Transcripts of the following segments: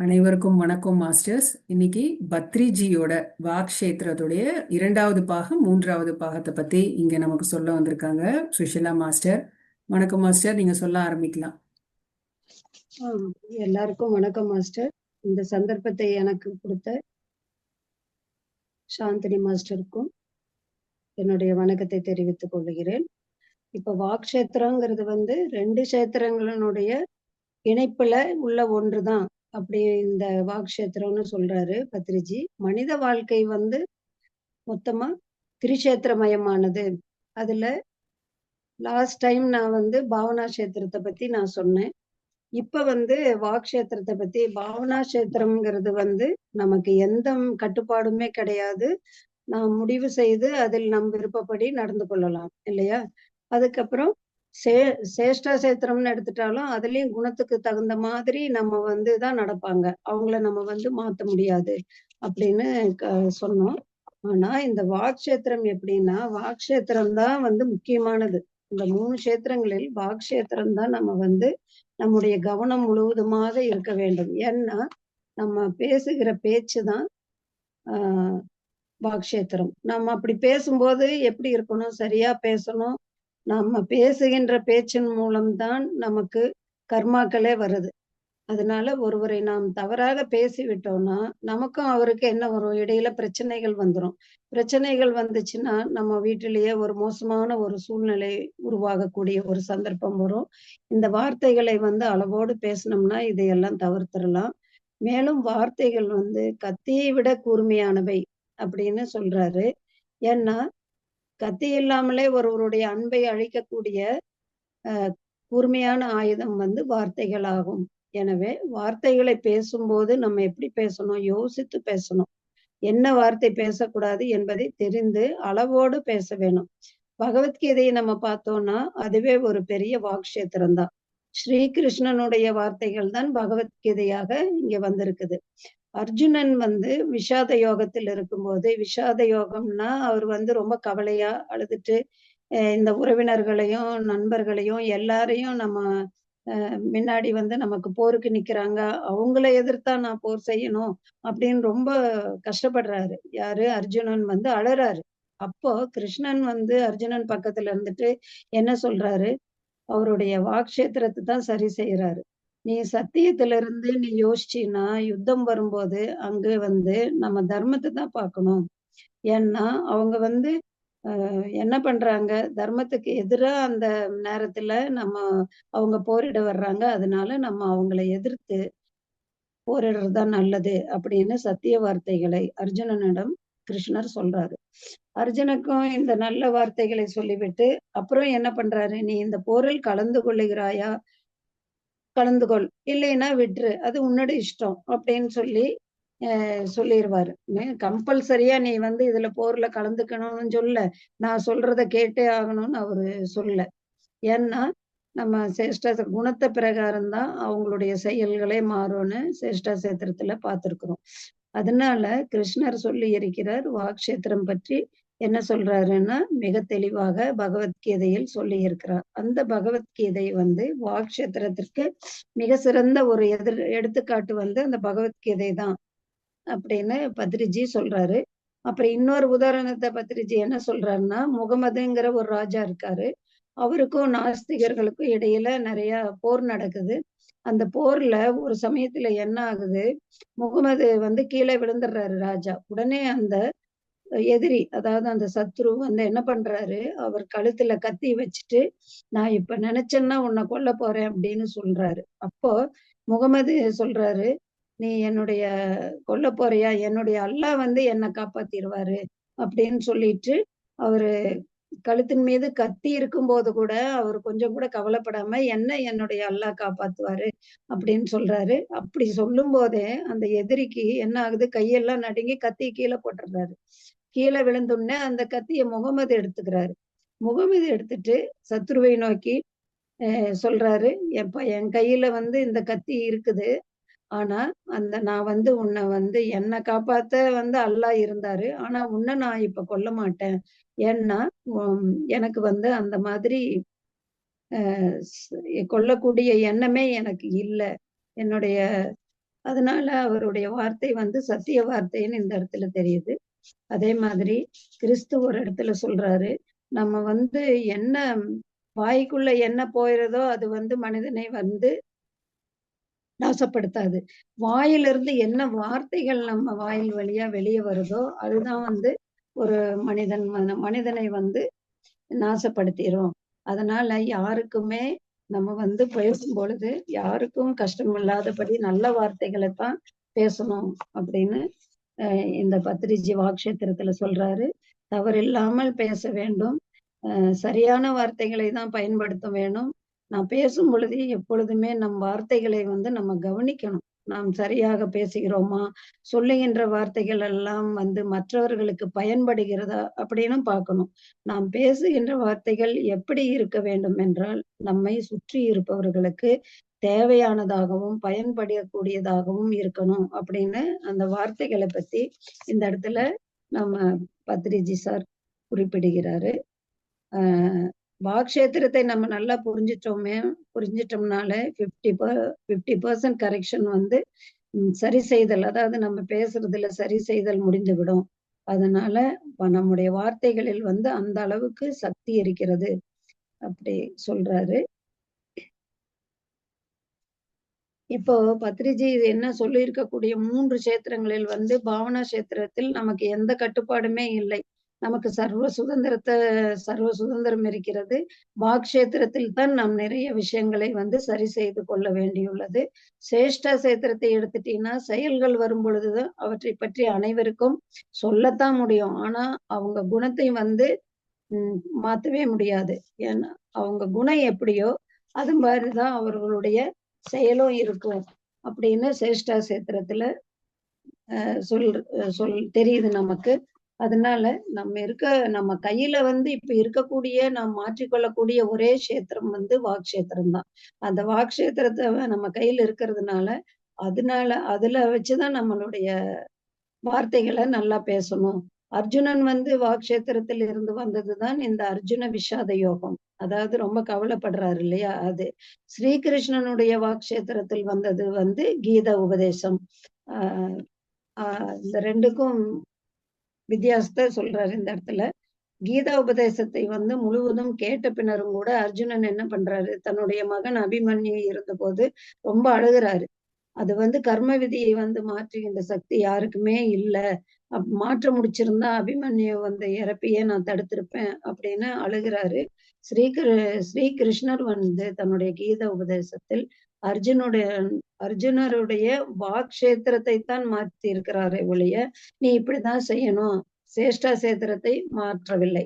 அனைவருக்கும் வணக்கம் மாஸ்டர்ஸ். இன்னைக்கு பத்ரிஜியோட வாக்ஷேத்திரத்துடைய 2வது பாகம் 3வது பாகத்தை பத்தி இங்க நமக்கு சொல்ல வந்திருக்காங்க சுஷிலா மாஸ்டர். வணக்கம் மாஸ்டர், நீங்க சொல்ல ஆரம்பிக்கலாம். எல்லாருக்கும் வணக்கம் மாஸ்டர். இந்த சந்தர்ப்பத்தை எனக்கு கொடுத்த சாந்தினி மாஸ்டருக்கும் என்னுடைய வணக்கத்தை தெரிவித்துக் கொள்கிறேன். இப்ப வாக்ஷேத்திரங்கிறது 2 கஷேத்திரங்களினுடைய இணைப்புல உள்ள ஒன்றுதான். அப்படி இந்த வாக்ஷேத்திரம்னு சொல்றாரு பத்ரிஜி. மனித வாழ்க்கை மொத்தமா திரிஷேத்திரமயமானது. அதுல லாஸ்ட் டைம் நான் பாவனா கஷேத்திரத்தை பத்தி நான் சொன்னேன். இப்ப வாக்ஷேத்திரத்தை பத்தி, பாவனா கஷேத்திரம்ங்கிறது நமக்கு எந்த கட்டுப்பாடுமே கிடையாது. நாம் முடிவு செய்து அதில் நம் விருப்பப்படி நடந்து கொள்ளலாம் இல்லையா? அதுக்கப்புறம் சேஷ்டா கஷேத்திரம்னு எடுத்துட்டாலும் அதுலயும் குணத்துக்கு தகுந்த மாதிரி நம்ம தான் நடப்பாங்க. அவங்கள நம்ம மாத்த முடியாது அப்படின்னு சொன்னோம். ஆனா இந்த வாக்ஷேத்திரம் எப்படின்னா, வாக்ஷேத்திரம் தான் முக்கியமானது. இந்த 3 கஷேத்திரங்களில் வாக்ஷேத்திரம் தான் நம்ம நம்முடைய கவனம் முழுவதுமாக இருக்க வேண்டும். ஏன்னா நம்ம பேசுகிற பேச்சு தான் வாக்ஷேத்திரம். நம்ம அப்படி பேசும்போது எப்படி இருக்கணும்? சரியா பேசணும். நம்ம பேசுகின்ற பேச்சின் மூலம்தான் நமக்கு கர்மாக்களே வருது. அதனால ஒருவரை நாம் தவறாக பேசிவிட்டோம்னா நமக்கும் அவருக்கு என்ன வரும்? இடையில பிரச்சனைகள் வந்துடும். பிரச்சனைகள் வந்துச்சுன்னா நம்ம வீட்டிலேயே ஒரு மோசமான ஒரு சூழ்நிலை உருவாகக்கூடிய ஒரு சந்தர்ப்பம் வரும். இந்த வார்த்தைகளை அளவோடு பேசணும்னா இதையெல்லாம் தவிர்த்திடலாம். மேலும் வார்த்தைகள் கத்தியை விட கூர்மையானவை அப்படின்னு சொல்றாரு. ஏன்னா கத்தி இல்லாமலே ஒருவருடைய அன்பை அழிக்கக்கூடிய கூர்மையான ஆயுதம் வார்த்தைகள் ஆகும். எனவே வார்த்தைகளை பேசும்போது நம்ம எப்படி பேசணும்? யோசித்து பேசணும். என்ன வார்த்தை பேசக்கூடாது என்பதை தெரிந்து அளவோடு பேச வேணும். பகவத்கீதையை நம்ம பார்த்தோம்னா அதுவே ஒரு பெரிய வாக்ஷேத்திரம் தான். ஸ்ரீகிருஷ்ணனுடைய வார்த்தைகள் தான் பகவத்கீதையாக இங்க வந்திருக்குது. அர்ஜுனன் விஷாத யோகத்தில் இருக்கும்போது, விஷாத யோகம்னா அவர் ரொம்ப கவலையா அழுதுட்டு இந்த உறவினர்களையும் நண்பர்களையும் எல்லாரையும் நம்ம முன்னாடி நமக்கு போருக்கு நிக்கிறாங்க, அவங்கள எதிர்த்தா நான் போர் செய்யணும் அப்படின்னு ரொம்ப கஷ்டப்படுறாரு. யாரு? அர்ஜுனன் அழறாரு. அப்போ கிருஷ்ணன் அர்ஜுனன் பக்கத்துல இருந்துட்டு என்ன சொல்றாரு? அவருடைய வாக்ஷேத்திரத்தை தான் சரி செய்யறாரு. நீ சத்தியத்திலிருந்து நீ யோசிச்சீன்னா யுத்தம் வரும்போது அங்க நம்ம தர்மத்தை தான் பார்க்கணும். ஏன்னா அவங்க என்ன பண்றாங்க? தர்மத்துக்கு எதிரா அந்த நேரத்துல அவங்க போரிட வர்றாங்க. அதனால நம்ம அவங்களை எதிர்த்து போரிடுறதுதான் நல்லது அப்படின்னு சத்திய வார்த்தைகளை அர்ஜுனனிடம் கிருஷ்ணர் சொல்றாரு. அர்ஜுனுக்கும் இந்த நல்ல வார்த்தைகளை சொல்லிவிட்டு அப்புறம் என்ன பண்றாரு? நீ இந்த போரில் கலந்து கொள்ளுகிறாயா? கலந்து கொள், இல்லைன்னா விட்டுரு, அது உன்னோட இஷ்டம் அப்படின்னு சொல்லிடுவாரு. கம்பல்சரியா நீ இதுல போர்ல கலந்துக்கணும்னு சொல்ல, நான் சொல்றத கேட்டே ஆகணும்னு அவரு சொல்ல. ஏன்னா நம்ம சேஷ்டா குணத்தை பிரகாரம் தான் அவங்களுடைய செயல்களே மாறும்னு சேஷ்டா சேத்திரத்துல பார்த்திருக்கிறோம். அதனால கிருஷ்ணர் சொல்லி இருக்கிறார். வாக்ஷேத்திரம் பற்றி என்ன சொல்றாருன்னா மிக தெளிவாக பகவத்கீதையில் சொல்லி இருக்கிறார். அந்த பகவத்கீதை வாக்ஷேத்திரத்திற்கு மிக சிறந்த ஒரு எடுத்துக்காட்டு அந்த பகவத்கீதை தான் அப்படின்னு பத்ரிஜி சொல்றாரு. அப்புறம் இன்னொரு உதாரணத்தை பத்ரிஜி என்ன சொல்றாருன்னா, முகமதுங்கிற ஒரு ராஜா இருக்காரு. அவருக்கும் நாஸ்திகர்களுக்கும் இடையில நிறைய போர் நடக்குது. அந்த போர்ல ஒரு சமயத்துல என்ன ஆகுது? முகமது கீழே விழுந்துடுறாரு ராஜா. உடனே அந்த எதிரி, அதாவது அந்த சத்ரு என்ன பண்றாரு? அவர் கழுத்துல கத்தி வச்சுட்டு நான் இப்ப நினைச்சேன்னா உன்னை கொல்ல போறேன் அப்படின்னு சொல்றாரு. அப்போ முகமது சொல்றாரு, நீ என்னுடைய கொல்ல போறியா? என்னுடைய அல்லாஹ் என்னை காப்பாத்திடுவாரு அப்படின்னு சொல்லிட்டு அவரு கழுத்தின் மீது கத்தி இருக்கும்போது கூட அவர் கொஞ்சம் கூட கவலைப்படாம என்னுடைய அல்லாஹ் காப்பாத்துவாரு அப்படின்னு சொல்றாரு. அப்படி சொல்லும் போதே அந்த எதிரிக்கு என்ன ஆகுது? கையெல்லாம் நடுங்கி கத்தி கீழே போட்டுறாரு. கீழே விழுந்துடனே அந்த கத்திய முகமது எடுத்துக்கிறாரு. முகமது எடுத்துட்டு சத்ருவை நோக்கி சொல்றாரு, என் கையில இந்த கத்தி இருக்குது. ஆனா நான் உன்னை என்னை காப்பாத்த அல்லாஹ் இருந்தாரு. ஆனா உன்னை நான் இப்ப கொல்ல மாட்டேன். ஏன்னா எனக்கு அந்த மாதிரி கொல்லக்கூடிய எண்ணமே எனக்கு இல்லை. என்னுடைய அதனால அவருடைய வார்த்தை வந்து சத்திய வார்த்தைன்னு இந்த இடத்துல தெரியுது. அதே மாதிரி கிறிஸ்து ஒரு இடத்துல சொல்றாரு, நம்ம வந்து என்ன வாய்க்குள்ள என்ன போயிறதோ அது வந்து மனிதனை வந்து நாசப்படுத்தாது. வாயிலிருந்து என்ன வார்த்தைகள் நம்ம வாயில் வழியா வெளியே வருதோ அதுதான் வந்து ஒரு மனிதனை வந்து நாசப்படுத்திரும். அதனால யாருக்குமே நம்ம வந்து பேசும் பொழுது யாருக்கும் கஷ்டம் இல்லாதபடி நல்ல வார்த்தைகளை தான் பேசணும் அப்படின்னு இந்த பத்திரிஜி வாக்ஷேத்திரத்துல சொல்றாரு. தவறில்லாமல் பேச வேண்டும். சரியான வார்த்தைகளை தான் பயன்படுத்த வேணும். நான் பேசும் பொழுது எப்பொழுதுமே நம் வார்த்தைகளை வந்து நம்ம கவனிக்கணும். நாம் சரியாக பேசுகிறோமா, சொல்லுகின்ற வார்த்தைகள் எல்லாம் வந்து மற்றவர்களுக்கு பயன்படுகிறதா அப்படின்னு பார்க்கணும். நாம் பேசுகின்ற வார்த்தைகள் எப்படி இருக்க வேண்டும் என்றால், நம்மை சுற்றி இருப்பவர்களுக்கு தேவையானதாகவும் பயன்படக்கூடியதாகவும் இருக்கணும் அப்படின்னு அந்த வார்த்தைகளை பத்தி இந்த இடத்துல நம்ம பத்ரிஜி சார் குறிப்பிடுகிறாரு. வாக்ஷேத்திரத்தை நம்ம நல்லா புரிஞ்சிட்டோம்னால 50% கரெக்ஷன் வந்து சரி செய்தல், அதாவது நம்ம பேசுறதுல சரி செய்தல் முடிந்து விடும். அதனால நம்முடைய வார்த்தைகளில் வந்து அந்த அளவுக்கு சக்தி இருக்கிறது அப்படி சொல்றாரு. இப்போ பத்ரிஜி என்ன சொல்லியிருக்கக்கூடிய 3 கஷேத்திரங்களில் வந்து பாவனா கஷேத்திரத்தில் நமக்கு எந்த கட்டுப்பாடுமே இல்லை. நமக்கு சர்வ சுதந்திரம் இருக்கிறது. வாக்ஷேத்திரத்தில் தான் நாம் நிறைய விஷயங்களை வந்து சரி செய்து கொள்ள வேண்டியுள்ளது. சேஷ்டா சேத்திரத்தை எடுத்துட்டீங்கன்னா செயல்கள் வரும் பொழுதுதான் அவற்றை பற்றி அனைவருக்கும் சொல்லத்தான் முடியும். ஆனா அவங்க குணத்தை வந்து மாத்தவே முடியாது. ஏன்னா அவங்க குணம் எப்படியோ அது மாதிரிதான் அவர்களுடைய செயலும் இருக்கும் அப்படின்னு சேஷ்டா சேத்திரத்துல தெரியுது நமக்கு. அதனால நம்ம கையில வந்து இப்ப இருக்கக்கூடிய நாம் மாற்றிக்கொள்ளக்கூடிய ஒரே கஷேத்திரம் வந்து வாக்ஷேத்திரம் தான். அந்த வாக்ஷேத்திரத்தை நம்ம கையில இருக்கிறதுனால அதுல வச்சுதான் நம்மளுடைய வார்த்தைகளை நல்லா பேசணும். அர்ஜுனன் வந்து வாக்ஷேத்திரத்தில் இருந்து வந்ததுதான் இந்த அர்ஜுன விஷாத யோகம். அதாவது ரொம்ப கவலைப்படுறாரு இல்லையா, அது. ஸ்ரீகிருஷ்ணனுடைய வாக்ஷேத்திரத்தில் வந்தது வந்து கீத உபதேசம். இந்த ரெண்டுக்கும் வித்தியாசத்தை சொல்றாரு இந்த இடத்துல. கீதா உபதேசத்தை வந்து முழுவதும் கேட்ட பின்னரும் கூட அர்ஜுனன் என்ன பண்றாரு, தன்னுடைய மகன் அபிமன்யு இருந்த போது ரொம்ப அழுகிறாரு. அது வந்து கர்ம விதியை வந்து மாற்றுகின்ற சக்தி யாருக்குமே இல்லை. மாற்ற முடிச்சிருந்தா அபிமன்யு வந்து இறப்பையே நான் தடுத்திருப்பேன் அப்படின்னு அழுகிறாரு. ஸ்ரீகிருஷ்ணர் வந்து தன்னுடைய கீத உபதேசத்தில் அர்ஜுனருடைய வாக்ஷேத்திரத்தை தான் மாற்றி இருக்கிறாரே ஒழிய நீ இப்படிதான் செய்யணும் சேஷ்டா சேத்திரத்தை மாற்றவில்லை.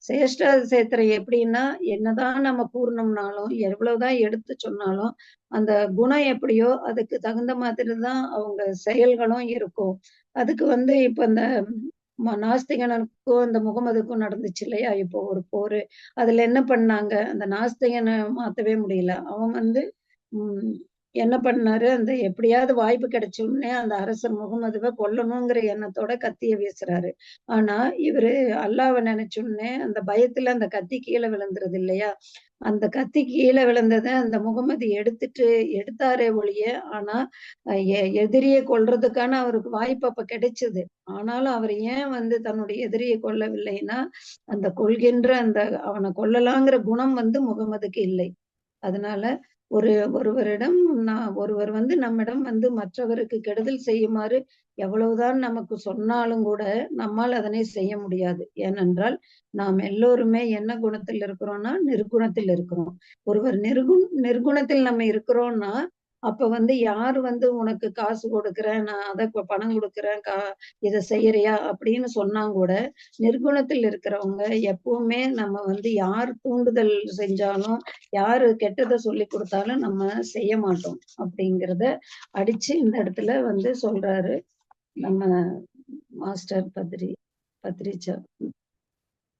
சேஷ்டா சேத்திரம் எப்படின்னா, என்னதான் நம்ம கூறணும்னாலும் எவ்வளவுதான் எடுத்து சொன்னாலும் அந்த குணம் எப்படியோ அதுக்கு தகுந்த மாதிரி தான் அவங்க செயல்களும் இருக்கும். அதுக்கு வந்து இப்ப இந்த நாஸ்திகனுக்கும் இந்த முகமதுக்கும் நடந்துச்சு இல்லையா இப்போ ஒரு போரு. அதுல என்ன பண்ணாங்க, அந்த நாஸ்திகனை மாத்தவே முடியல. அவன் வந்து என்ன பண்ணாரு, அந்த எப்படியாவது வாய்ப்பு கிடைச்ச உடனே அந்த அரசர் முகமதுவை கொல்லணுங்கிற எண்ணத்தோட கத்திய வீசுறாரு. ஆனா இவரு அல்லாவை நினைச்ச உடனே அந்த பயத்துல அந்த கத்தி கீழே விழுந்துருது இல்லையா. அந்த கத்தி கீழே விழுந்ததை அந்த முகமது எடுத்தாரே ஒழிய, ஆனா எதிரியை கொல்றதுக்கான அவருக்கு வாய்ப்பு அப்ப கிடைச்சது. ஆனாலும் அவர் ஏன் வந்து தன்னுடைய எதிரியை கொல்லவில்லைன்னா, அந்த கொள்கின்ற அந்த அவனை கொல்லலாங்கிற குணம் வந்து முகமதுக்கு இல்லை. அதனால ஒருவர் வந்து நம்மிடம் வந்து மற்றவருக்கு கெடுதல் செய்யுமாறு எவ்வளவுதான் நமக்கு சொன்னாலும் கூட நம்மால் அதனை செய்ய முடியாது. ஏனென்றால் நாம் எல்லோருமே என்ன குணத்தில் இருக்கிறோம்னா நிர்குணத்தில் இருக்கிறோம். ஒருவர் நிர்குணத்தில் நம்ம இருக்கிறோம்னா அப்ப வந்து யார் வந்து உனக்கு காசு கொடுக்குறேன், நான் அதை பணம் கொடுக்குறேன், இதை செய்யறியா அப்படின்னு சொன்னா கூட நிர்குணத்தில் இருக்கிறவங்க எப்பவுமே நம்ம வந்து யார் தூண்டுதல் செஞ்சாலும் யாரு கெட்டதை சொல்லி கொடுத்தாலும் நம்ம செய்ய மாட்டோம் அப்படிங்கிறத அடிச்சு இந்த இடத்துல வந்து சொல்றாரு நம்ம மாஸ்டர்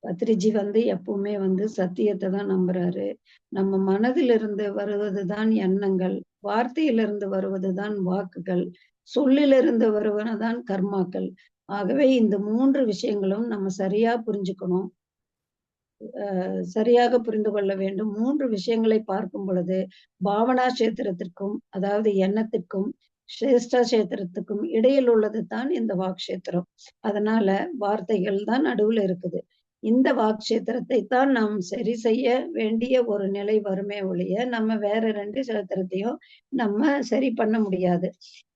பத்ரிஜி வந்து எப்பவுமே வந்து சத்தியத்தை தான் நம்புறாரு. நம்ம மனதிலிருந்து வருவதுதான் எண்ணங்கள், வார்த்தையிலிருந்து வருவதுதான் வாக்குகள், சொல்லிலிருந்து வருவதுதான் கர்மாக்கள். ஆகவே இந்த 3 விஷயங்களும் நம்ம சரியா புரிஞ்சுக்கணும், சரியாக புரிந்து கொள்ள வேண்டும். 3 விஷயங்களை பார்க்கும் பொழுது பாவனா கஷேத்திரத்திற்கும் அதாவது எண்ணத்திற்கும் சேஷ்டாசேத்திரத்துக்கும் இடையில் உள்ளது தான் இந்த வாக்ஷேத்திரம். அதனால வார்த்தைகள் தான் நடுவுல இருக்குது. இந்த வாக்ஷேத்திரத்தை தான் நாம் சரி செய்ய வேண்டிய ஒரு நிலை வருமே ஒழிய நம்ம வேற 2 சேத்திரத்தையும் நம்ம சரி பண்ண முடியாது.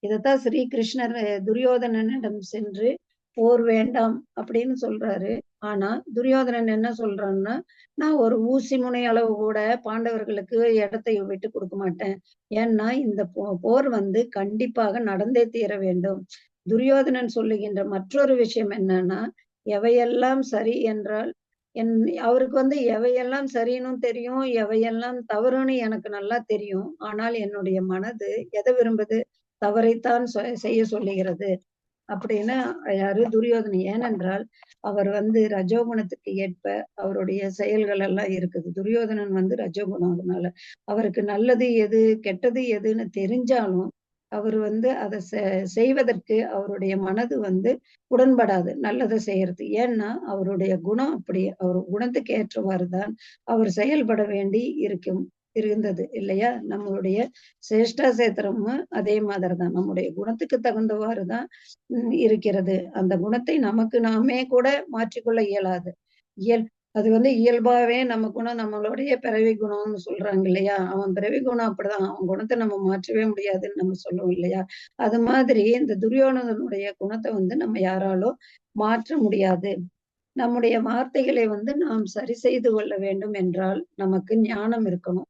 இதைத்தான் ஸ்ரீ கிருஷ்ணர் துரியோதனனிடம் சென்று போர் வேண்டாம் அப்படின்னு சொல்றாரு. ஆனா துரியோதனன் என்ன சொல்றான்னா, நான் ஒரு ஊசி முனை அளவு கூட பாண்டவர்களுக்கு இடத்தை விட்டு கொடுக்க மாட்டேன். ஏன்னா இந்த போர் வந்து கண்டிப்பாக நடந்தே தீர வேண்டும். துரியோதனன் சொல்லுகின்ற மற்றொரு விஷயம் என்னன்னா, எவையெல்லாம் சரி என்றால் என் அவருக்கு வந்து எவையெல்லாம் சரின்னு தெரியும், எவையெல்லாம் தவறுன்னு எனக்கு நல்லா தெரியும். ஆனால் என்னுடைய மனது எதை விரும்புது? தவறைத்தான் செய்ய சொல்லுகிறது அப்படின்னு யாரு துரியோதனன். ஏனென்றால் அவர் வந்து ரஜோகுணத்துக்கு ஏற்ப அவருடைய செயல்கள் எல்லாம் இருக்குது. துரியோதனன் வந்து ரஜோகுணம். அதனால அவருக்கு நல்லது எது கெட்டது எதுன்னு தெரிஞ்சாலும் அவர் வந்து அதை செய்வதற்கு அவருடைய மனது வந்து உடன்படாது, நல்லதை செய்யறது. ஏன்னா அவருடைய குணம் அப்படி, அவர் குணத்துக்கு ஏற்றவாறு தான் அவர் செயல்பட வேண்டி இருந்தது இல்லையா? நம்மளுடைய சேஷ்டாசேத்திரமும் அதே மாதிரிதான், நம்முடைய குணத்துக்கு தகுந்தவாறு தான் இருக்கிறது. அந்த குணத்தை நமக்கு நாமே கூட மாற்றிக்கொள்ள இயலாது. அது வந்து இயல்பாவே நம்ம குணம், நம்மளுடைய பிறவி குணம்னு சொல்றாங்க இல்லையா? அவன் பிறவி குணம் அப்படிதான், அவன் குணத்தை நம்ம மாற்றவே முடியாதுன்னு நம்ம சொல்லுவோம் இல்லையா? அது மாதிரி இந்த துரியோதனனுடைய குணத்தை வந்து நம்ம யாராலும் மாற்ற முடியாது. நம்முடைய வார்த்தைகளை வந்து நாம் சரி செய்து கொள்ள வேண்டும் என்றால் நமக்கு ஞானம் இருக்கணும்.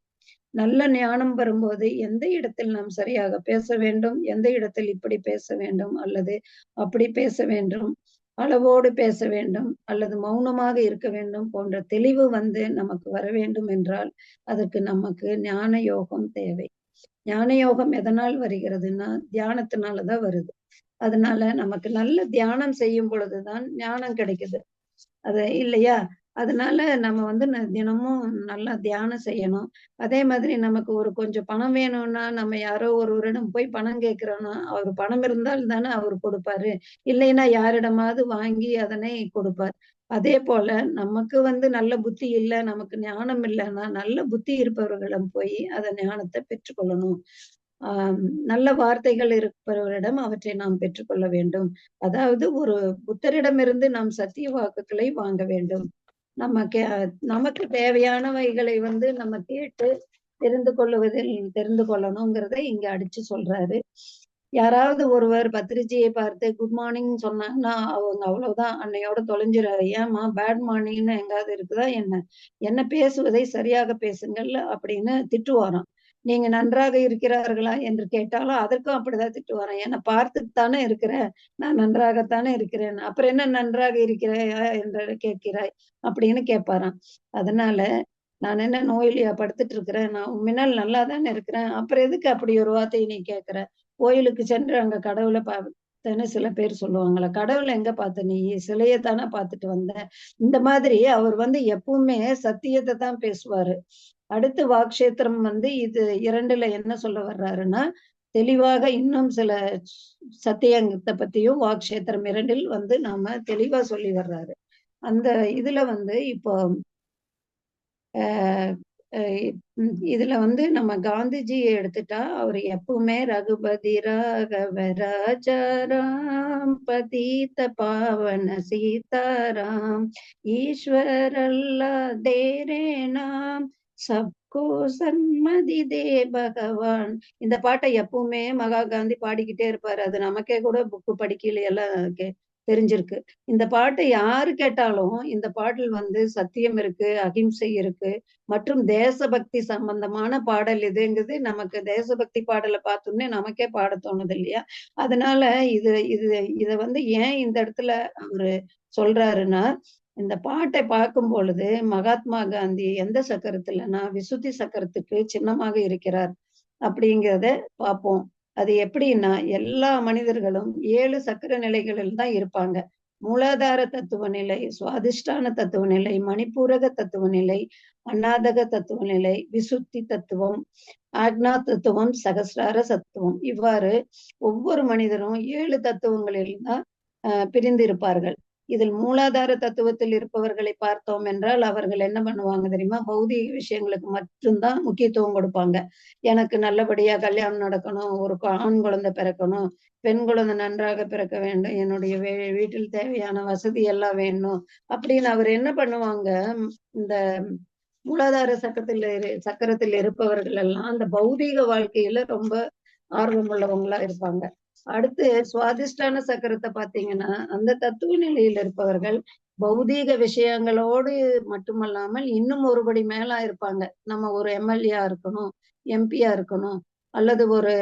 நல்ல ஞானம் வரும்போது எந்த இடத்தில் நாம் சரியாக பேச வேண்டும், எந்த இடத்தில் இப்படி பேச வேண்டும் அல்லது அப்படி பேச வேண்டும், அளவோடு பேச வேண்டும் அல்லது மௌனமாக இருக்க வேண்டும் போன்ற தெளிவு வந்து நமக்கு வர வேண்டும் என்றால் அதற்கு நமக்கு ஞான யோகம் தேவை. ஞான யோகம் எதனால் வருகிறதுன்னா தியானத்தினாலதான் வருது. அதனால நமக்கு நல்ல தியானம் செய்யும் பொழுதுதான் ஞானம் கிடைக்குது. அது இல்லையா? அதனால நம்ம வந்து தினமும் நல்லா தியானம் செய்யணும். அதே மாதிரி நமக்கு ஒரு கொஞ்சம் பணம் வேணும்னா நம்ம யாரோ ஒருவரிடம் போய் பணம் கேட்கிறோம்னா அவர் பணம் இருந்தால் தானே அவர் கொடுப்பாரு. இல்லைன்னா யாரிடமாவது வாங்கி அதனை கொடுப்பார். அதே போல நமக்கு வந்து நல்ல புத்தி இல்லை, நமக்கு ஞானம் இல்லைன்னா நல்ல புத்தி இருப்பவர்களிடம் போய் அதை ஞானத்தை பெற்றுக்கொள்ளணும். நல்ல வார்த்தைகள் இருப்பவரிடம் அவற்றை நாம் பெற்றுக்கொள்ள வேண்டும். அதாவது ஒரு புத்தரிடமிருந்து நாம் சத்திய வாக்குகளை வாங்க வேண்டும். நமக்கு தேவையானவைகளை வந்து நம்ம கேட்டு தெரிந்து கொள்ளணுங்கிறத இங்க அடிச்சு சொல்றாரு. யாராவது ஒருவர் பத்ரிஜியை பார்த்து குட் மார்னிங் சொன்னாங்கன்னா அவங்க அவ்வளவுதான், அன்னையோட தொலைஞ்சிடாரு. ஏமா பேட் மார்னிங்னு எங்காவது இருக்குதா என்ன பேசுவதை சரியாக பேசுங்கள் அப்படின்னு திட்டுவாராம். நீங்க நன்றாக இருக்கிறார்களா என்று கேட்டாலும் அதற்கும் அப்படிதான் திட்டுவாராம். ஏன்னா பார்த்துத்தானே இருக்கிறேன், நான் நன்றாகத்தானே இருக்கிறேன், அப்புறம் என்ன நன்றாக இருக்கிறாயா என்று கேட்கிறாய் அப்படின்னு கேட்பாராம். அதனால நான் என்ன நோயிலையா படுத்துட்டு இருக்கிறேன், நான் முன்னால் நல்லா தானே இருக்கிறேன், அப்புறம் எதுக்கு அப்படி ஒரு வார்த்தையை நீ கேட்கிற? கோயிலுக்கு சென்று அங்க கடவுளை பார்த்தேன்னு சில பேர் சொல்லுவாங்களா? கடவுளை எங்க பார்த்த நீ? சிலையத்தானே பார்த்துட்டு வந்த. இந்த மாதிரி அவர் வந்து எப்பவுமே சத்தியத்தை தான் பேசுவாரு. அடுத்து வாக்ஷேத்திரம் வந்து இது 2ல என்ன சொல்ல வர்றாருன்னா, தெளிவாக இன்னும் சில சத்தியத்தை பத்தியும் வாக்ஷேத்திரம் 2ல் வந்து நாம தெளிவா சொல்லி வர்றாரு. அந்த இதுல வந்து இப்போ இதுல வந்து நம்ம காந்திஜியை எடுத்துட்டா அவர் எப்பவுமே ரகுபதி ராகவ ராஜாராம் பதித பாவன சீதாராம் ஈஸ்வரல்லா தேரே நாம் சப்கோ சன்மதி தே பகவான். இந்த பாட்டை எப்பவுமே மகா காந்தி பாடிக்கிட்டே இருப்பாரு. அது நமக்கே கூட புக்கு படிக்கையில எல்லாம் தெரிஞ்சிருக்கு. இந்த பாட்டை யாரு கேட்டாலும் இந்த பாட்டில் வந்து சத்தியம் இருக்கு, அகிம்சை இருக்கு மற்றும் தேசபக்தி சம்பந்தமான பாடல் இதுங்கிறது. நமக்கு தேசபக்தி பாடலை பார்த்தோன்னே நமக்கே பாட தோணுது இல்லையா? அதனால இத வந்து ஏன் இந்த இடத்துல அவரு சொல்றாருன்னா, இந்த பாட்டை பார்க்கும் பொழுது மகாத்மா காந்தி எந்த சக்கரத்துலன்னா விசுத்தி சக்கரத்துக்கு சின்னமாக இருக்கிறார் அப்படிங்கிறத பார்ப்போம். அது எப்படின்னா எல்லா மனிதர்களும் 7 சக்கர நிலைகளில் தான் இருப்பாங்க. மூலாதார தத்துவ நிலை, சுவாதிஷ்டான தத்துவ நிலை, மணிப்பூரக தத்துவ நிலை, அநாதக தத்துவ நிலை, விசுத்தி தத்துவம், ஆக்னா தத்துவம், சகசிரார தத்துவம். இவ்வாறு ஒவ்வொரு மனிதரும் 7 தத்துவங்களில் தான் பிரிந்து இருப்பார்கள். இதில் மூலாதார தத்துவத்தில் இருப்பவர்களை பார்த்தோம் என்றால் அவர்கள் என்ன பண்ணுவாங்க தெரியுமா? பௌதிக விஷயங்களுக்கு மட்டும்தான் முக்கியத்துவம் கொடுப்பாங்க. எனக்கு நல்லபடியா கல்யாணம் நடக்கணும், ஒரு ஆண் குழந்தை பிறக்கணும், பெண் குழந்தை நன்றாக பிறக்க வேண்டும், என்னுடைய வீட்டில் தேவையான வசதி எல்லாம் வேணும் அப்படின்னு அவர் என்ன பண்ணுவாங்க, இந்த மூலாதார சக்கரத்தில் இருப்பவர்கள் எல்லாம் அந்த பௌதீக வாழ்க்கையில ரொம்ப ஆர்வம் உள்ளவங்களா இருப்பாங்க. அடுத்து சுவாதிஷ்டான சக்கரத்தை பாத்தீங்கன்னா அந்த தத்துவ நிலையில் இருப்பவர்கள் பௌதீக விஷயங்களோடு மட்டுமல்லாமல் இன்னும் ஒருபடி மேலா இருப்பாங்க. நம்ம ஒரு எம்எல்ஏ இருக்கணும், எம்பியா இருக்கணும், அல்லது ஒரு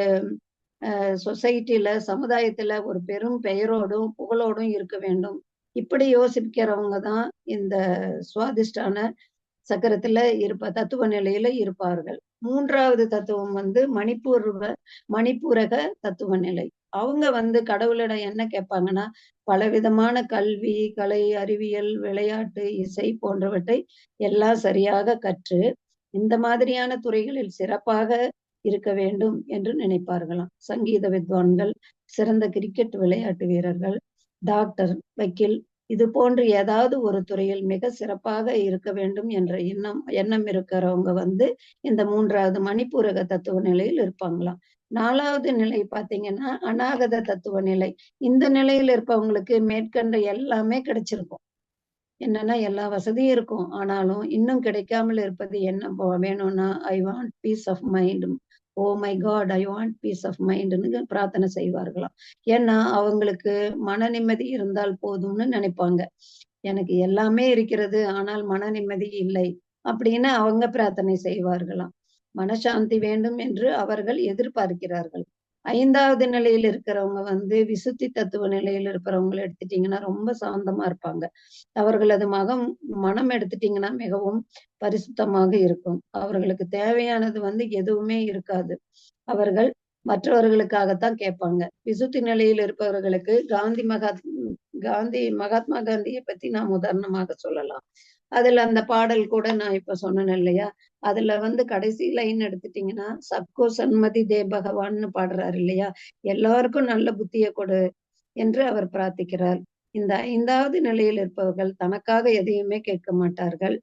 சொசைட்டில சமுதாயத்துல ஒரு பெரும் பெயரோடும் புகழோடும் இருக்க வேண்டும். இப்படி யோசிக்கிறவங்க தான் இந்த சுவாதிஷ்டான சக்கரத்துல தத்துவ நிலையில இருப்பார்கள். மூன்றாவது தத்துவம் வந்து மணிப்பூரக தத்துவ நிலை. அவங்க கடவுளிடம் என்ன கேட்பாங்கன்னா, பலவிதமான கல்வி, கலை, அறிவியல், விளையாட்டு, இசை போன்றவற்றை எல்லாம் சரியாக கற்று இந்த மாதிரியான துறைகளில் சிறப்பாக இருக்க வேண்டும் என்று நினைப்பார்களாம். சங்கீத வித்வான்கள், சிறந்த கிரிக்கெட் விளையாட்டு வீரர்கள், டாக்டர், வக்கீல் இது போன்று ஏதாவது ஒரு துறையில் மிக சிறப்பாக இருக்க வேண்டும் என்ற எண்ணம் இருக்கிறவங்க இந்த மூன்றாவது மணிப்பூரக தத்துவ நிலையில் இருப்பாங்களாம். நாலாவது நிலை பாத்தீங்கன்னா அநாகத தத்துவ நிலை. இந்த நிலையில் இருப்பவங்களுக்கு மேற்கண்ட எல்லாமே கிடைச்சிருக்கும். என்னன்னா எல்லா வசதியும் இருக்கும். ஆனாலும் இன்னும் கிடைக்காமல் இருப்பது என்ன வேணும்னா, I want peace of mind. Oh my God, I want peace of மைண்ட்னு பிரார்த்தனை செய்வார்களாம். ஏன்னா அவங்களுக்கு மன நிம்மதி இருந்தால் போதும்னு நினைப்பாங்க. எனக்கு எல்லாமே இருக்கிறது, ஆனால் மன நிம்மதி இல்லை அப்படின்னு அவங்க பிரார்த்தனை செய்வார்களாம். மனசாந்தி வேண்டும் என்று அவர்கள் எதிர்பார்க்கிறார்கள். ஐந்தாவது நிலையில் இருக்கிறவங்க விசுத்தி தத்துவ நிலையில் இருக்கிறவங்களை எடுத்துட்டீங்கன்னா ரொம்ப சாந்தமா இருப்பாங்க. அவர்களது மனம் எடுத்துட்டீங்கன்னா மிகவும் பரிசுத்தமாக இருக்கும். அவர்களுக்கு தேவையானது எதுவுமே இருக்காது. அவர்கள் மற்றவர்களுக்காகத்தான் கேட்பாங்க. விசுத்தி நிலையில் இருப்பவர்களுக்கு மகாத்மா காந்தியை பத்தி நாம் உதாரணமாக சொல்லலாம். அதுல அந்த பாடல் கூட நான் இப்ப சொன்னேன் இல்லையா, அதுல கடைசி லைன் எடுத்துட்டீங்கன்னா, சப்கோ சன்மதி தே பகவான்னு பாடுறாரு இல்லையா, எல்லாருக்கும் நல்ல புத்திய கொடு என்று அவர் பிரார்த்திக்கிறார். இந்த ஐந்தாவது நிலையில் இருப்பவர்கள் தனக்காக எதையுமே கேட்க மாட்டார்கள்.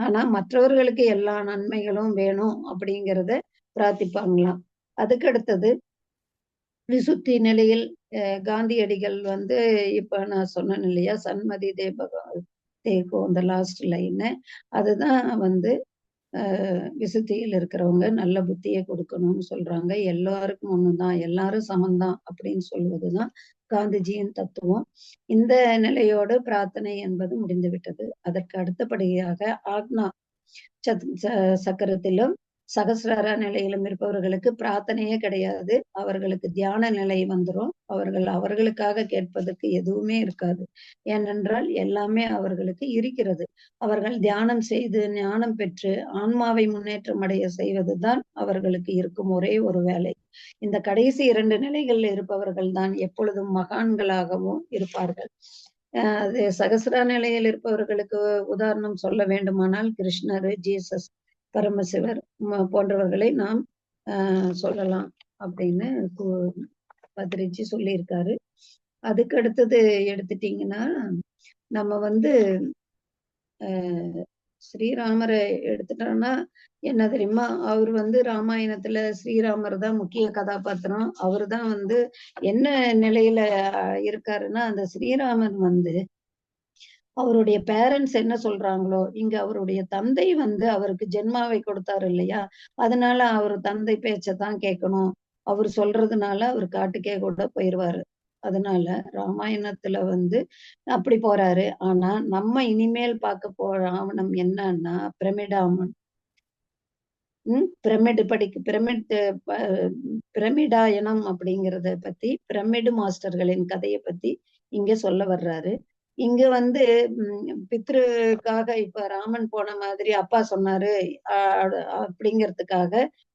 ஆனா மற்றவர்களுக்கு எல்லா நன்மைகளும் வேணும் அப்படிங்கிறத பிரார்த்திப்பாங்களாம். அதுக்கு அடுத்தது விசுத்தி நிலையில் காந்தியடிகள் இப்ப நான் சொன்னேன் இல்லையா, சன்மதி தேகோ அந்த லாஸ்ட் லைன், அதுதான் விசுத்தியில் இருக்கிறவங்க நல்ல புத்தியை கொடுக்கணும்னு சொல்றாங்க. எல்லாருக்கும் ஒண்ணுதான், எல்லாரும் சமந்தான் அப்படின்னு சொல்வதுதான் காந்திஜியின் தத்துவம். இந்த நிலையோடு பிரார்த்தனை என்பது முடிந்து விட்டது. அதற்கு அடுத்தபடியாக ஆக்னா சக்கரத்திலும் சகசிரார நிலையிலும் இருப்பவர்களுக்கு பிரார்த்தனையே கிடையாது. அவர்களுக்கு தியான நிலை வந்துரும். அவர்களுக்காக கேட்பதற்கு எதுவுமே இருக்காது. ஏனென்றால் எல்லாமே அவர்களுக்கு இருக்கிறது. அவர்கள் தியானம் செய்து ஞானம் பெற்று ஆன்மாவை முன்னேற்றம் அடைய செய்வதுதான் அவர்களுக்கு இருக்கும் ஒரே ஒரு வேலை. இந்த கடைசி 2 நிலைகள்ல இருப்பவர்கள் தான் எப்பொழுதும் மகான்களாகவும் இருப்பார்கள். அது சகசிரா நிலையில் இருப்பவர்களுக்கு உதாரணம் சொல்ல வேண்டுமானால் கிருஷ்ணர், ஜீசஸ், பரமசிவர் போன்றவர்களை நாம் சொல்லலாம் அப்படின்னு பத்ரிஜி சொல்லியிருக்காரு. அதுக்கு அடுத்தது எடுத்துட்டீங்கன்னா நம்ம ஸ்ரீராமரை எடுத்துட்டோம்னா என்ன தெரியுமா, அவர் ராமாயணத்துல ஸ்ரீராமர் தான் முக்கிய கதாபாத்திரம். அவர் தான் என்ன நிலையில இருக்காருன்னா, அந்த ஸ்ரீராமன் அவருடைய பேரண்ட்ஸ் என்ன சொல்றாங்களோ, இங்க அவருடைய தந்தை அவருக்கு ஜென்மாவை கொடுத்தாரு இல்லையா, அதனால அவர் தந்தை பேச்சதான் கேட்கணும். அவர் சொல்றதுனால அவர் காட்டுக்கே கூட போயிருவாரு. அதனால ராமாயணத்துல அப்படி போறாரு. ஆனா நம்ம இனிமேல் பார்க்க போற ஆவணம் என்னன்னா பிரமிடாமன். பிரமிடாயனம் அப்படிங்கிறத பத்தி, பிரமிடு மாஸ்டர்களின் கதையை பத்தி இங்க சொல்ல வர்றாரு. இங்க பித்ருக்காக இப்ப ராமன் போன மாதிரி அப்பா சொன்னாரு அப்படிங்கிறதுக்காக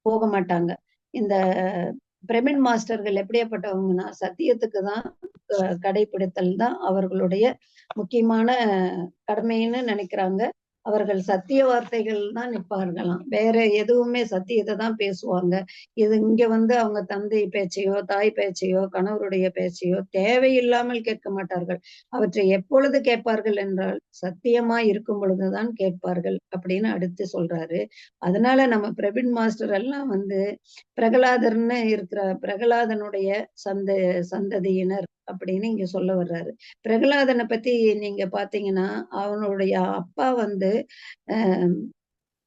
போக மாட்டாங்க. இந்த பிரமிட் மாஸ்டர்கள் எப்படியாப்பட்டவங்கன்னா சத்தியத்துக்கு தான் கடைபிடித்தல் தான் அவர்களுடைய முக்கியமான கடமைன்னு நினைக்கிறாங்க. அவர்கள் சத்திய வார்த்தைகள் தான் நிற்பார்களாம். வேற எதுவுமே சத்தியத்தை தான் பேசுவாங்க. இது இங்க அவங்க தந்தை பேச்சையோ தாய் பேச்சையோ கணவருடைய பேச்சையோ தேவையில்லாமல் கேட்க மாட்டார்கள். அவற்றை எப்பொழுது கேட்பார்கள் என்றால் சத்தியமா இருக்கும் பொழுதுதான் கேட்பார்கள் அப்படின்னு அடுத்து சொல்றாரு. அதனால நம்ம பிரபின் மாஸ்டர் எல்லாம் பிரகலாதர்னு இருக்கிற பிரகலாதனுடைய சந்ததியினர் அப்படின்னு இங்க சொல்ல வர்றாரு. பிரகலாதனை பத்தி நீங்க பாத்தீங்கன்னா அவனுடைய அப்பா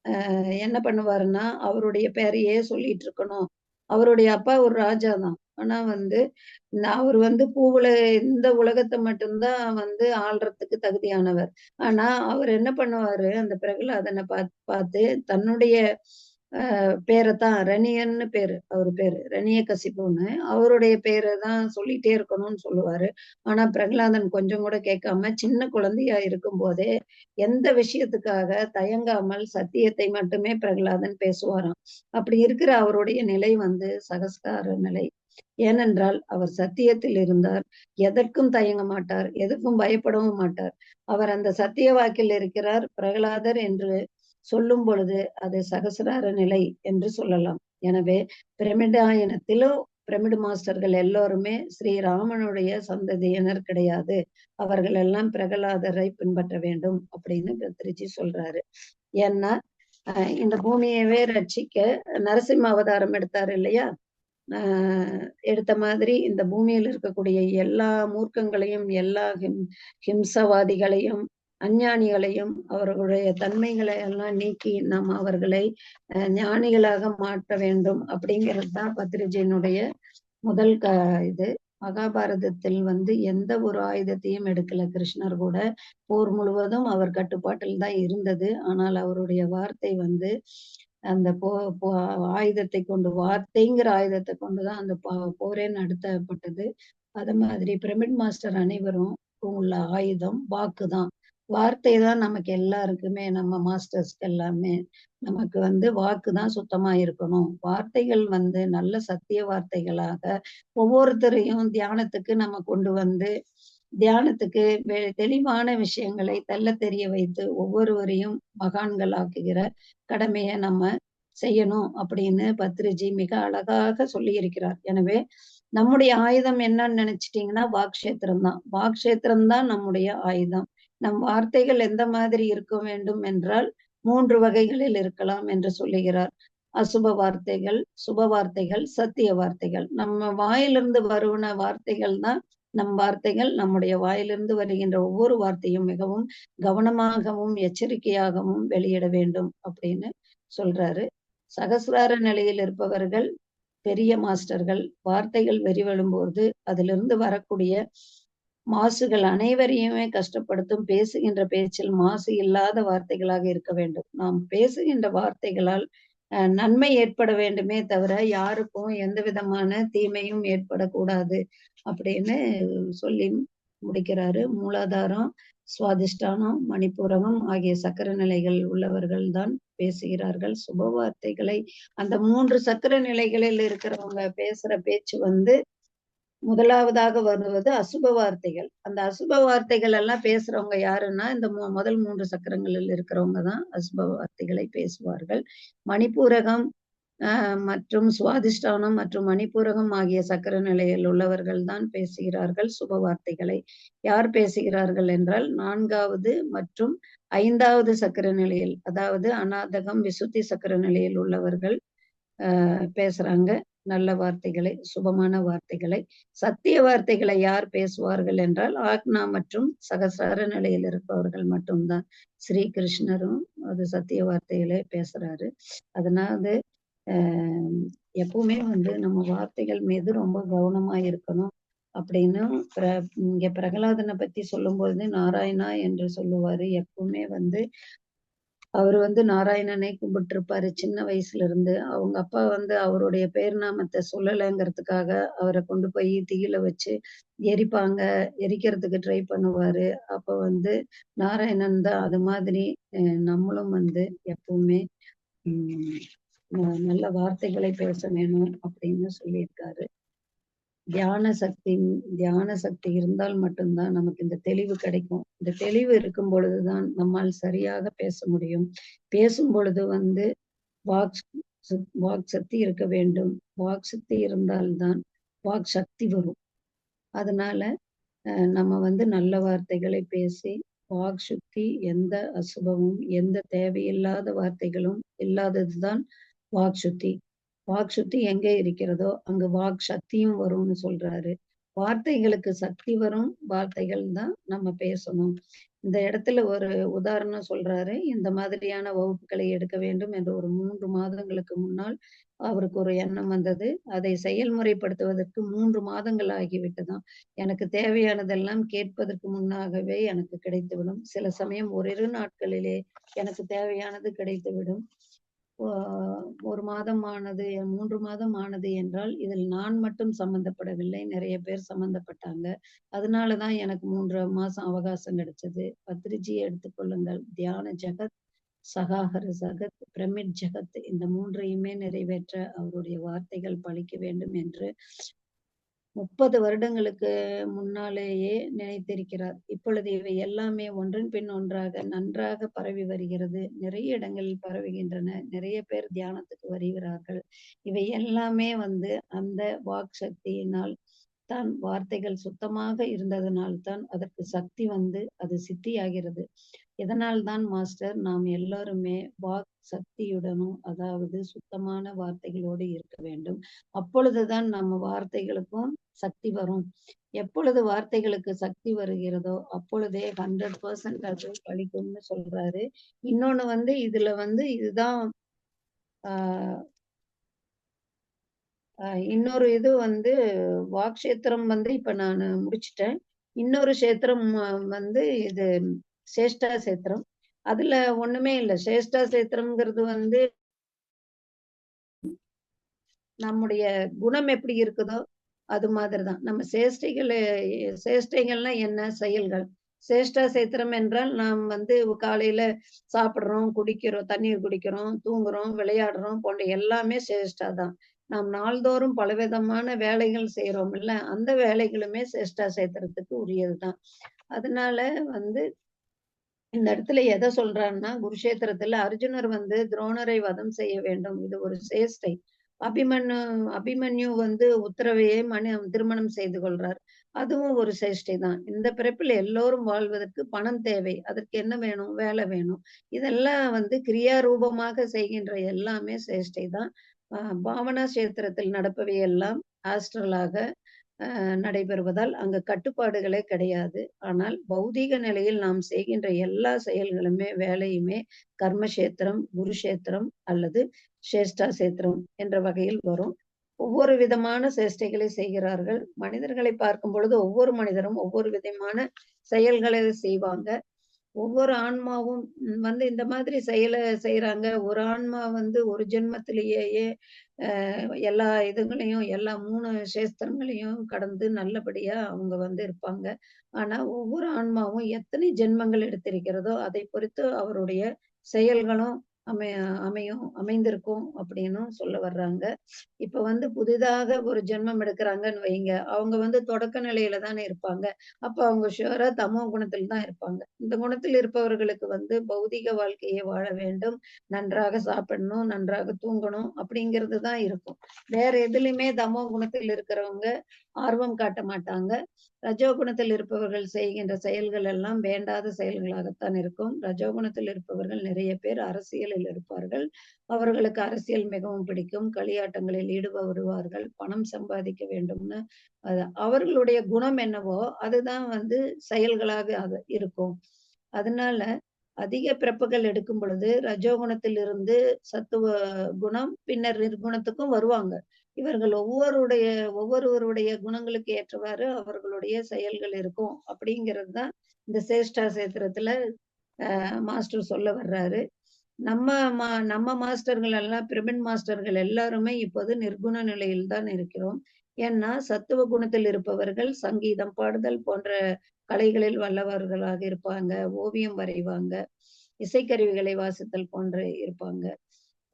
அஹ் என்ன பண்ணுவாருன்னா அவருடைய பேரையே சொல்லிட்டு இருக்கணும். அவருடைய அப்பா ஒரு ராஜா தான். ஆனா அவர் பூவுல இந்த உலகத்தை மட்டும்தான் ஆள்றதுக்கு தகுதியானவர். ஆனா அவர் என்ன பண்ணுவாரு, அந்த பிரகலாதனை பார்த்து தன்னுடைய பேரைத்தான் ரணியன்னு பேரு, அவரு பேரு ரணிய கசிப்புன்னு அவருடைய பேரை தான் சொல்லிட்டே இருக்கணும்னு சொல்லுவாரு. ஆனா பிரகலாதன் கொஞ்சம் கூட கேட்காம சின்ன குழந்தையா இருக்கும் போதே எந்த விஷயத்துக்காக தயங்காமல் சத்தியத்தை மட்டுமே பிரகலாதன் பேசுவாராம். அப்படி இருக்கிற அவருடைய நிலை சகஸ்கார நிலை. ஏனென்றால் அவர் சத்தியத்தில் இருந்தார், எதற்கும் தயங்க மாட்டார், எதற்கும் பயப்படவும் மாட்டார். அவர் அந்த சத்திய வாக்கில் இருக்கிறார் பிரகலாதர் என்று சொல்லும் பொழுது அது சகசிரார நிலை என்று சொல்லலாம். எனவே பிரமிடாயனத்திலோ பிரமிடு மாஸ்டர்கள் எல்லோருமே ஸ்ரீராமனுடைய சந்ததியினர் கிடையாது. அவர்கள் எல்லாம் பிரகலாதரை பின்பற்ற வேண்டும் அப்படின்னு பத்ரிஜி சொல்றாரு. ஏன்னா இந்த பூமியவே ரட்சிக்க நரசிம்ம அவதாரம் எடுத்தாரு இல்லையா? எடுத்த மாதிரி இந்த பூமியில் இருக்கக்கூடிய எல்லா மூர்க்கங்களையும் எல்லா ஹிம்சவாதிகளையும் அஞ்ஞானிகளையும் அவர்களுடைய தன்மைகளை எல்லாம் நீக்கி நாம் அவர்களை ஞானிகளாக மாற்ற வேண்டும் அப்படிங்கிறது தான் பத்ரிஜியினுடைய முதல் இது. மகாபாரதத்தில் எந்த ஒரு ஆயுதத்தையும் எடுக்கல கிருஷ்ணர் கூட. போர் முழுவதும் அவர் கட்டுப்பாட்டில் தான் இருந்தது. ஆனால் அவருடைய வார்த்தை அந்த ஆயுதத்தை கொண்டு, வார்த்தைங்கிற ஆயுதத்தை கொண்டுதான் அந்த போரே நடத்தப்பட்டது. அது மாதிரி பிரமிட் மாஸ்டர் அனைவரும் உள்ள ஆயுதம் வாக்குதான். வார்த்தை தான் நமக்கு எல்லாருக்குமே, நம்ம மாஸ்டர்ஸ்க்கு எல்லாமே நமக்கு வாக்குதான் சுத்தமா இருக்கணும். வார்த்தைகள் நல்ல சத்திய வார்த்தைகளாக ஒவ்வொருத்தரையும் தியானத்துக்கு நம்ம கொண்டு தியானத்துக்கு தெளிவான விஷயங்களை தெல்ல தெரிய வைத்து ஒவ்வொருவரையும் மகான்கள் ஆக்குகிற கடமையை நம்ம செய்யணும் அப்படின்னு பத்ரிஜி மிக அழகாக சொல்லி இருக்கிறார். எனவே நம்முடைய ஆயுதம் என்னன்னு நினைச்சிட்டீங்கன்னா வாக்ஷேத்திரம் தான். வாக்ஷேத்திரம் தான் நம்முடைய ஆயுதம். நம் வார்த்தைகள் எந்த மாதிரி இருக்க வேண்டும் என்றால் 3 வகைகளில் இருக்கலாம் என்று சொல்லுகிறார். அசுப வார்த்தைகள், சுப வார்த்தைகள், சத்திய வார்த்தைகள். நம்ம வாயிலிருந்து வருவன வார்த்தைகள் தான் நம் வார்த்தைகள். நம்முடைய வாயிலிருந்து வருகின்ற ஒவ்வொரு வார்த்தையும் மிகவும் கவனமாகவும் எச்சரிக்கையாகவும் வெளியிட வேண்டும் அப்படின்னு சொல்றாரு. சகசிரார நிலையில் இருப்பவர்கள் பெரிய மாஸ்டர்கள். வார்த்தைகள் வெறிவழும்போது அதிலிருந்து வரக்கூடிய மாசுகள் அனைவரையுமே கஷ்டப்படுத்தும். பேசுகின்ற பேச்சில் மாசு இல்லாத வார்த்தைகளாக இருக்க வேண்டும். நாம் பேசுகின்ற வார்த்தைகளால் நன்மை ஏற்பட வேண்டுமே தவிர யாருக்கும் எந்த விதமான தீமையும் ஏற்படக்கூடாது அப்படின்னு சொல்லி முடிக்கிறாரு. மூலாதாரம், சுவாதிஷ்டானம், மணிப்பூரகம் ஆகிய சக்கர நிலைகள் உள்ளவர்கள் தான் பேசுகிறார்கள் சுப வார்த்தைகளை. அந்த 3 சக்கர நிலைகளில் இருக்கிறவங்க பேசுற பேச்சு முதலாவதாக வருவது அசுப வார்த்தைகள். அந்த அசுப வார்த்தைகள் எல்லாம் பேசுறவங்க யாருன்னா இந்த முதல் 3 சக்கரங்களில் இருக்கிறவங்க தான் அசுப வார்த்தைகளை பேசுவார்கள். மணிப்பூரகம் மற்றும் சுவாதிஷ்டானம் மற்றும் மணிப்பூரகம் ஆகிய சக்கர நிலையில் உள்ளவர்கள் தான் பேசுகிறார்கள் சுப வார்த்தைகளை. யார் பேசுகிறார்கள் என்றால் 4வது மற்றும் 5வது சக்கர நிலையில், அதாவது அநாதகம் விசுத்தி சக்கர நிலையில் உள்ளவர்கள் பேசுறாங்க நல்ல வார்த்தைகளை, சுபமான வார்த்தைகளை. சத்திய வார்த்தைகளை யார் பேசுவார்கள் என்றால் ஆக்னா மற்றும் சகசிரார நிலையில் இருப்பவர்கள் மட்டும்தான். ஸ்ரீ கிருஷ்ணரும் அது சத்திய வார்த்தைகளே பேசுறாரு. அதனால எப்பவுமே நம்ம வார்த்தைகள் மீது ரொம்ப கவனமா இருக்கணும் அப்படின்னு இங்க பிரகலாதனை பத்தி சொல்லும்போது நாராயணா என்று சொல்லுவாரு. எப்பவுமே அவரு நாராயணனை கும்பிட்டு இருப்பாரு சின்ன வயசுல இருந்து. அவங்க அப்பா அவருடைய பேர் நாமத்தை சொல்லலைங்கிறதுக்காக அவரை கொண்டு போய் தீயில வச்சு எரிக்கிறதுக்கு ட்ரை பண்ணுவாரு. அப்ப நாராயணன் தான் அது மாதிரி நம்மளும் எப்பவுமே நல்ல வார்த்தைகளை பேச வேணும் அப்படின்னு சொல்லியிருக்காரு. தியான சக்தி இருந்தால் மட்டும்தான் நமக்கு இந்த தெளிவு கிடைக்கும். இந்த தெளிவு இருக்கும் பொழுதுதான் நம்மால் சரியாக பேச முடியும். பேசும் பொழுது வாக் வாக் சக்தி இருக்க வேண்டும். வாக் சக்தி இருந்தால்தான் வாக் சக்தி வரும். அதனால நம்ம நல்ல வார்த்தைகளை பேசி வாக் சுத்தி, எந்த அசுபமும் எந்த தேவையில்லாத வார்த்தைகளும் இல்லாததுதான் வாக் சுத்தி. வாக் சுத்தி எங்க இருக்கிறதோ அங்கு வாக் சக்தியும் வரும்னு சொல்றாரு. வார்த்தைகளுக்கு சக்தி வரும் வார்த்தைகள் தான் நம்ம பேசணும். இந்த இடத்துல ஒரு உதாரணம் சொல்றாரு. இந்த மாதிரியான வகுப்புகளை எடுக்க வேண்டும் என்று ஒரு 3 மாதங்களுக்கு முன்னால் அவருக்கு ஒரு எண்ணம் வந்தது. அதை செயல்முறைப்படுத்துவதற்கு 3 மாதங்கள் ஆகிவிட்டதாம். எனக்கு தேவையானதெல்லாம் கேட்பதற்கு முன்னாகவே எனக்கு கிடைத்துவிடும். சில சமயம் ஓரிரு நாட்களிலே எனக்கு தேவையானது கிடைத்துவிடும். 1 மாதம் ஆனது, 3 மாதம் ஆனது என்றால், இதில் நான் மட்டும் சம்மந்தப்படவில்லை. நிறைய பேர் சம்மந்தப்பட்டாங்க. அதனால தான் எனக்கு 3 மாசம் அவகாசம் கிடைச்சது. பத்ரிஜியை எடுத்துக்கொள்ளுங்கள். தியான ஜகத், சகாஹர ஜகத், பிரமிட் ஜகத் இந்த 3ஐயுமே நிறைவேற்ற அவருடைய வார்த்தைகள் பலிக்க வேண்டும் என்று 30 வருடங்களுக்கு முன்னாலேயே நினைத்திருக்கிறார். இப்பொழுது இவை எல்லாமே ஒன்றன் பின் ஒன்றாக நன்றாக பரவி வருகிறது. நிறைய இடங்களில் பரவுகின்றன. நிறைய பேர் தியானத்துக்கு வருகிறார்கள். இவை எல்லாமே அந்த வாக் சக்தியினால் தான், வார்த்தைகள் சுத்தமாக இருந்ததனால் தான் அதற்கு சக்தி அது சித்தியாகிறது. இதனால் தான் மாஸ்டர் நாம் எல்லாருமே வாக் சக்தியுடனும், அதாவது சுத்தமான வார்த்தைகளோடு இருக்க வேண்டும். அப்பொழுதுதான் நம்ம வார்த்தைகளுக்கும் சக்தி வரும். எப்பொழுது வார்த்தைகளுக்கு சக்தி வருகிறதோ அப்பொழுதே 100% அது பலிக்கும்னு சொல்றாரு. இன்னொன்னு இதுல இதுதான் ஆஹ் இன்னொரு இது வாக் கஷேத்திரம் இப்ப நான் முடிச்சிட்டேன். இன்னொரு கஷேத்திரம் இது சேஷ்டா கஷேத்திரம். அதுல ஒண்ணுமே இல்லை. சேஷ்டா கஷேத்திரம்ங்கிறது நம்முடைய குணம் எப்படி இருக்குதோ அது மாதிரிதான். நம்ம சேஷ்டைகள்னா என்ன? செயல்கள். சேஷ்டா சேத்திரம் என்றால் நாம் காலையில சாப்பிடுறோம், குடிக்கிறோம், தண்ணீர் குடிக்கிறோம், தூங்குறோம், விளையாடுறோம் போன்ற எல்லாமே சேஷ்டா தான். நாம் நாள்தோறும் பலவிதமான வேலைகள் செய்யறோம் இல்ல, அந்த வேலைகளுமே சேஷ்டா சேத்திரத்துக்கு உரியதுதான். அதனால இந்த இடத்துல எதை சொல்றான்னா, குருஷேத்திரத்துல அர்ஜுனர் துரோணரை வதம் செய்ய வேண்டும். இது ஒரு சேஷ்டை. அபிமன்யு அபிமன்யு உத்தரவையே திருமணம் செய்து கொள்றார். அதுவும் ஒரு சேஷ்டை தான். இந்த பிறப்பில் எல்லோரும் வாழ்வதற்கு பணம் தேவை. அதற்கு என்ன வேணும்? வேலை வேணும். இதெல்லாம் கிரியாரூபமாக செய்கின்ற எல்லாமே சேஷ்டை தான். பாவனா கஷேத்திரத்தில் நடப்பவை எல்லாம் ஆஸ்ட்ரலாக நடைபெறுவதால் அங்கு கட்டுப்பாடுகளே கிடையாது. ஆனால் பௌதீக நிலையில் நாம் செய்கின்ற எல்லா செயல்களுமே, வேலையுமே கர்மக்ஷேத்திரம், குருஷேத்திரம் அல்லது சேஷ்டா சேத்திரம் என்ற வகையில் வரும். ஒவ்வொரு விதமான சேஷ்டைகளை செய்கிறார்கள். மனிதர்களை பார்க்கும் பொழுது ஒவ்வொரு மனிதரும் ஒவ்வொரு விதமான செயல்களை செய்வாங்க. ஒவ்வொரு ஆன்மாவும் இந்த மாதிரி செயலை செய்யறாங்க. ஒரு ஆன்மா ஒரு ஜென்மத்திலேயே எல்லா இதுகளையும், எல்லா 3 சேஸ்திரங்களையும் கடந்து நல்லபடியா அவங்க இருப்பாங்க. ஆனா ஒவ்வொரு ஆன்மாவும் எத்தனை ஜென்மங்கள் எடுத்திருக்கிறதோ அதை பொறுத்து அவருடைய செயல்களும் அமைந்திருக்கும் அப்படின்னும் சொல்ல வர்றாங்க. இப்ப புதிதாக ஒரு ஜென்மம் எடுக்கிறாங்கன்னு வைங்க, அவங்க தொடக்க நிலையில தானே இருப்பாங்க. அப்ப அவங்க ஷுவரா தமோ குணத்தில் தான் இருப்பாங்க. இந்த குணத்தில் இருப்பவர்களுக்கு பௌதிக வாழ்க்கையை வாழ வேண்டும், நன்றாக சாப்பிடணும், நன்றாக தூங்கணும் அப்படிங்கிறது தான் இருக்கும். வேற எதுலையுமே தமோ குணத்தில் இருக்கிறவங்க ஆர்வம் காட்ட மாட்டாங்க. ரஜோகுணத்தில் இருப்பவர்கள் செய்கின்ற செயல்கள் எல்லாம் வேண்டாத செயல்களாகத்தான் இருக்கும். ரஜோகுணத்தில் இருப்பவர்கள் நிறைய பேர் அரசியலில் இருப்பார்கள். அவர்களுக்கு அரசியல் மிகவும் பிடிக்கும். களியாட்டங்களில் ஈடுபடுவார்கள். பணம் சம்பாதிக்க வேண்டும்னு அவர்களுடைய குணம் என்னவோ அதுதான் செயல்களாக இருக்கும். அதனால அதிக பிறப்புகள் எடுக்கும் பொழுது ரஜோகுணத்தில் இருந்து சத்துவ குணம், பின்னர் நிர்குணத்துக்கும் வருவாங்க. இவர்கள் ஒவ்வொருவருடைய குணங்களுக்கு ஏற்றவாறு அவர்களுடைய செயல்கள் இருக்கும். அப்படிங்கிறது தான் இந்த சேஷ்டா சேத்திரத்துல மாஸ்டர் சொல்ல வர்றாரு. நம்ம மாஸ்டர்கள் எல்லாம், பிரமிட் மாஸ்டர்கள் எல்லாருமே இப்போது நிர்குண நிலையில் தான் இருக்கிறோம். ஏன்னா சத்துவ குணத்தில் இருப்பவர்கள் சங்கீதம் பாடுதல் போன்ற கலைகளில் வல்லவர்களாக இருப்பாங்க. ஓவியம் வரைவாங்க, இசைக்கருவிகளை வாசித்தல் போன்ற இருப்பாங்க.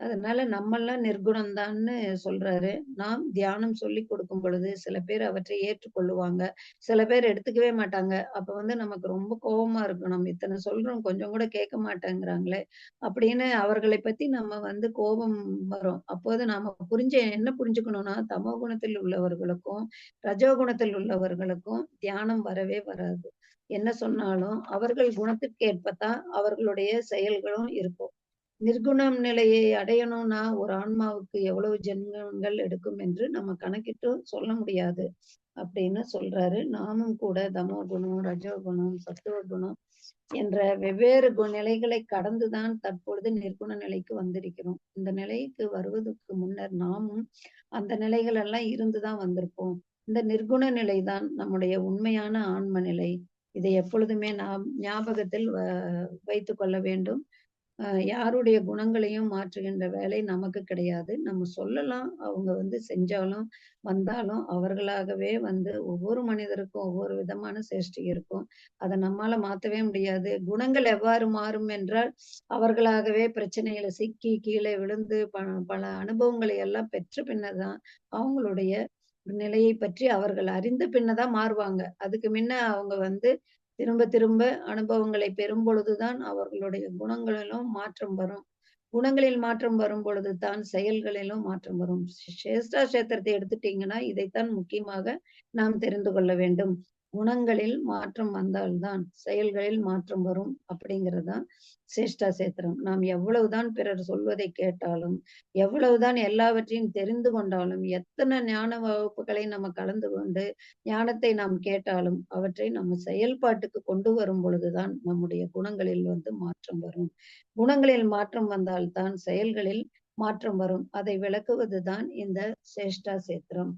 அதனால நம்மெல்லாம் நிர்குணம்தான்னு சொல்றாரு. நாம் தியானம் சொல்லிக் கொடுக்கும் பொழுது, சில பேர் அவற்றை ஏற்றுக்கொள்ளுவாங்க. சில பேர் எடுத்துக்கவே மாட்டாங்க. அப்ப வந்து நமக்கு ரொம்ப கோவமா இருக்கும். நம்ம இத்தன சொல்றோம், கொஞ்சம் கூட கேட்க மாட்டேங்கிறாங்களே! அப்படின்னு அவர்களைப் பத்தி நம்ம வந்து கோபம் வரும். அப்போது நாம என்ன புரிஞ்சுக்கணும்னா, தமோ குணத்தில் உள்ளவர்களுக்கும், ரஜோ குணத்தில் உள்ளவர்களுக்கும் தியானம் வரவே வராது. என்ன சொன்னாலும் அவர்கள் குணத்திற்கேற்பத்தான் அவர்களுடைய செயல்களும் இருக்கும். நிர்குணம் நிலையை அடையணும்னா, ஒரு ஆன்மாவுக்கு எவ்வளவு ஜென்மங்கள் எடுக்கும் என்று நம்ம கணக்கிட்டு சொல்ல முடியாது. அப்படின்னு சொல்றாரு. நாமும் கூட தமோ குணம், ரஜோ குணம், சத்துவ குணம் என்ற வெவ்வேறு நிலைகளை கடந்துதான் தற்பொழுது நிர்குண நிலைக்கு வந்திருக்கிறோம். இந்த நிலைக்கு வருவதற்கு முன்னர் நாமும் அந்த நிலைகள் எல்லாம் இருந்துதான் வந்திருப்போம். இந்த நிர்குண நிலைதான் நம்முடைய உண்மையான ஆன்ம நிலை. இதை எப்பொழுதுமே நாம் ஞாபகத்தில் வைத்துக் கொள்ள வேண்டும். யாருடைய குணங்களையும் மாற்றுகின்ற வேலை நமக்கு கிடையாது. நம்ம சொல்லலாம், அவங்க வந்து செஞ்சாலும், வந்தாலும் அவர்களாகவே வந்து ஒவ்வொரு மனிதருக்கும் ஒவ்வொரு விதமான சேஷ்டை இருக்கும். அத நம்மால மாத்தவே முடியாது. குணங்கள் எவ்வாறு மாறும் என்றால், அவர்களாகவே பிரச்சனையில சிக்கி கீழே விழுந்து பல அனுபவங்களை எல்லாம் பெற்ற பின்னர் தான் அவங்களுடைய நிலையை பற்றி அவர்கள் அறிந்த பின்ன தான் மாறுவாங்க. அதுக்கு முன்ன அவங்க வந்து திரும்ப திரும்ப அனுபவங்களை பெறும் பொழுதுதான் அவர்களுடைய குணங்களிலும் மாற்றம் வரும். குணங்களில் மாற்றம் வரும் பொழுது தான் செயல்களிலும் மாற்றம் வரும். சேஷ்டா சேத்திரத்தை எடுத்துட்டீங்கன்னா, இதைத்தான் முக்கியமாக நாம் தெரிந்து கொள்ள வேண்டும். குணங்களில் மாற்றம் வந்தால்தான் செயல்களில் மாற்றம் வரும் அப்படிங்கிறது தான் சேஷ்டா சேத்திரம். நாம் எவ்வளவுதான் பிறர் சொல்வதை கேட்டாலும், எவ்வளவுதான் எல்லாவற்றையும் தெரிந்து கொண்டாலும், எத்தனை ஞான வகுப்புகளை நம்ம கலந்து கொண்டு ஞானத்தை நாம் கேட்டாலும், அவற்றை நம்ம செயல்பாட்டுக்கு கொண்டு வரும் பொழுதுதான் நம்முடைய குணங்களில் வந்து மாற்றம் வரும். குணங்களில் மாற்றம் வந்தால்தான் செயல்களில் மாற்றம் வரும். அதை விளக்குவதுதான் இந்த சேஷ்டா சேத்திரம்.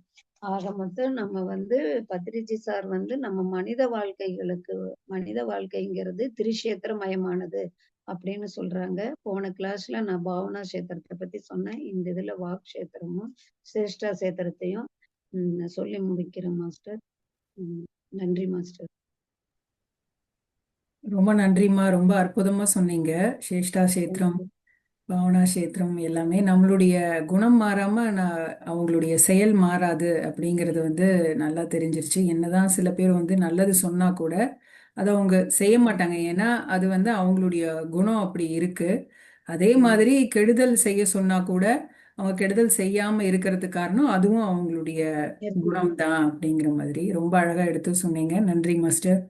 ஆக மொத்தம் நம்ம வந்து பத்ரிஜி சார் வந்து நம்ம மனித வாழ்க்கைங்கிறது திரிஷேத்திர மயமானது அப்படின்னு சொல்றாங்க. போன கிளாஸ்ல நான் பாவனா சேத்திரத்தை பத்தி சொன்னேன். இந்த இதுல வாக் சேத்திரமும் சேஷ்டா சேத்திரத்தையும் சொல்லி முடிக்கிறேன் மாஸ்டர். நன்றி மாஸ்டர். ரொம்ப நன்றிம்மா. ரொம்ப அற்புதமா சொன்னீங்க. சேஷ்டா சேத்திரம், பாவனா சேத்திரம் எல்லாமே நம்மளுடைய குணம் மாறாம அவங்களுடைய செயல் மாறாது அப்படிங்கிறது வந்து நல்லா தெரிஞ்சிருச்சு. என்னதான் சில பேர் வந்து நல்லது சொன்னா கூட அதை அவங்க செய்ய மாட்டாங்க. ஏன்னா அது வந்து அவங்களுடைய குணம் அப்படி இருக்கு. அதே மாதிரி கெடுதல் செய்ய சொன்னா கூட அவங்க கெடுதல் செய்யாம இருக்கிறதுக்கு காரணம் அதுவும் அவங்களுடைய குணம் தான் அப்படிங்கிற மாதிரி ரொம்ப அழகா எடுத்து சொன்னீங்க. நன்றி மாஸ்டர்.